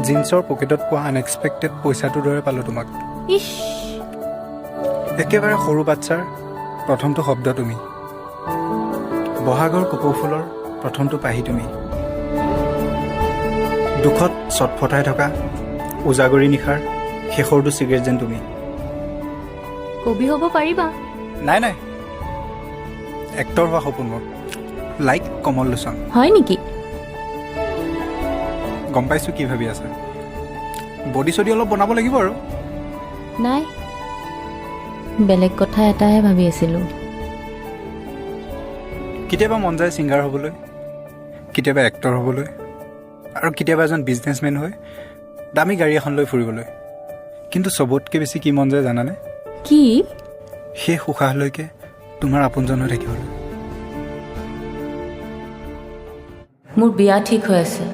জিন্সৰ পকেটত পোৱা আনএক্সপেক্টেড পইচাটোৰ দৰে পালোঁ তোমাক। ইছ, একেবাৰে সৰু বাচ্ছাৰ প্ৰথমটো শব্দ তুমি, বহাগৰ কপৌ ফুলৰ প্ৰথমটো পাহি তুমি, দুখত চটফটাই থকা উজাগৰি নিশাৰ শেষৰটো চিগাৰেট যেন তুমি। কবি হ'ব পাৰিবা। নাই নাই, এক্টৰ হোৱা সপোন মোৰ, লাইক কমল লোচন। হয় নেকি? গম পাইছোঁ কি ভাবি আছা, বডি চডি অলপ বনাব লাগিব আৰু। নাই, বেলেগ কথা এটাহে ভাবি আছিলোঁ। কেতিয়াবা মন যায় ছিংগাৰ হ'বলৈ, কেতিয়াবা এক্টৰ হ'বলৈ, আৰু কেতিয়াবা এজন বিজনেছমেন হৈ দামী গাড়ী এখন লৈ ফুৰিবলৈ। কিন্তু চবতকৈ বেছি কি মন যায় জানানে? কি? সেই উশাহলৈকে তোমাৰ আপোনজন হৈ থাকিবলৈ। মোৰ বিয়া ঠিক হৈ আছে।